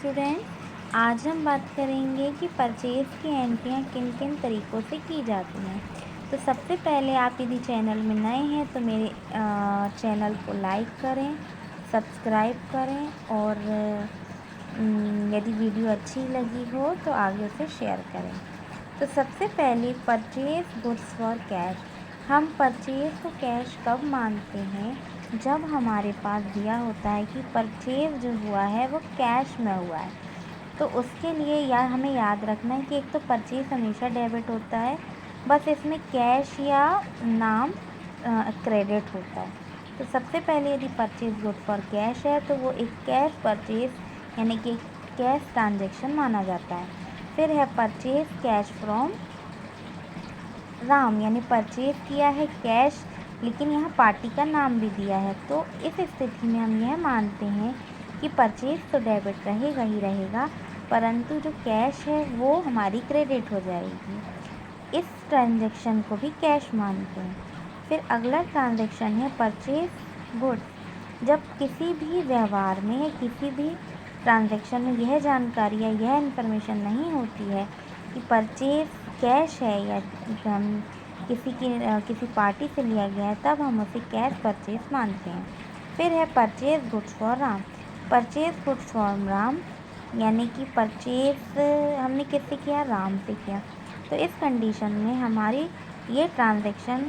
Student, आज हम बात करेंगे कि परचेज़ की एंट्रियाँ किन किन तरीक़ों से की जाती हैं। तो सबसे पहले आप यदि चैनल में नए हैं तो मेरे चैनल को लाइक करें, सब्सक्राइब करें और यदि वीडियो अच्छी लगी हो तो आगे उसे शेयर करें। तो सबसे पहले परचेज़ गुड्स फॉर कैश। हम परचेज़ को कैश कब मानते हैं? जब हमारे पास दिया होता है कि परचेज़ जो हुआ है वो कैश में हुआ है। तो उसके लिए हमें याद रखना है कि एक तो परचेज़ हमेशा डेबिट होता है, बस इसमें कैश या नाम क्रेडिट होता है। तो सबसे पहले यदि परचेज़ गुड फॉर कैश है तो वो एक कैश परचेज़ यानी कि कैश ट्रांजैक्शन माना जाता है। फिर है परचेज़ कैश फ्रॉम राम, यानी परचेज़ किया है कैश लेकिन यहाँ पार्टी का नाम भी दिया है। तो इस स्थिति में हम यह मानते हैं कि परचेज़ तो डेबिट रहेगा ही रहेगा, परंतु जो कैश है वो हमारी क्रेडिट हो जाएगी। इस ट्रांजैक्शन को भी कैश मानते हैं। फिर अगला ट्रांजैक्शन है परचेज़ गुड्स। जब किसी भी व्यवहार में या किसी भी ट्रांजैक्शन में यह जानकारी या यह इन्फॉर्मेशन नहीं होती है कि परचेज़ कैश है या किसी पार्टी से लिया गया है, तब हम उसे कैश परचेज़ मानते हैं। फिर है purchase goods for Ram. Purchase goods for Ram यानी कि परचेज़ हमने किससे किया? राम से किया। तो इस कंडीशन में हमारी ये ट्रांजैक्शन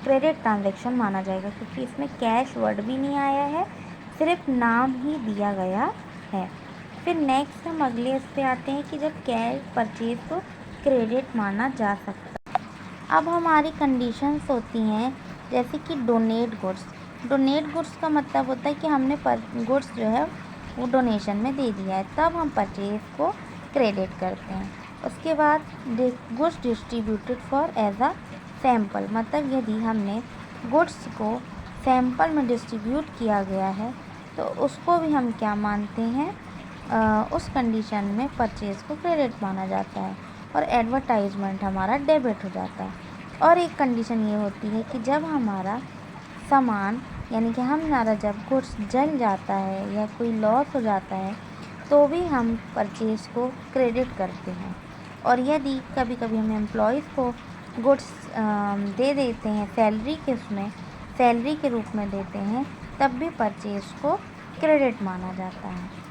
क्रेडिट ट्रांजैक्शन माना जाएगा, क्योंकि इसमें कैश वर्ड भी नहीं आया है, सिर्फ नाम ही दिया गया है। फिर नेक्स्ट हम अगले इस पे आते हैं कि जब कैश परचेज़ को क्रेडिट माना जा सकता है। अब हमारी कंडीशंस होती हैं जैसे कि डोनेट गुड्स। डोनेट गुड्स का मतलब होता है कि हमने गुड्स जो है वो डोनेशन में दे दिया है, तब हम परचेज़ को क्रेडिट करते हैं। उसके बाद goods distributed for as a sample, मतलब यदि हमने गुड्स को सैम्पल में डिस्ट्रीब्यूट किया गया है तो उसको भी हम क्या मानते हैं? उस कंडीशन में परचेज़ को क्रेडिट माना जाता है और एडवर्टाइजमेंट हमारा डेबिट हो जाता है। और एक कंडीशन ये होती है कि जब हमारा सामान यानी कि हमारा जब गुड्स जल जाता है या कोई लॉस हो जाता है तो भी हम परचेज़ को क्रेडिट करते हैं। और यदि कभी कभी हम एम्प्लॉयज़ को गुड्स दे देते हैं सैलरी के रूप में देते हैं, तब भी परचेज़ को क्रेडिट माना जाता है।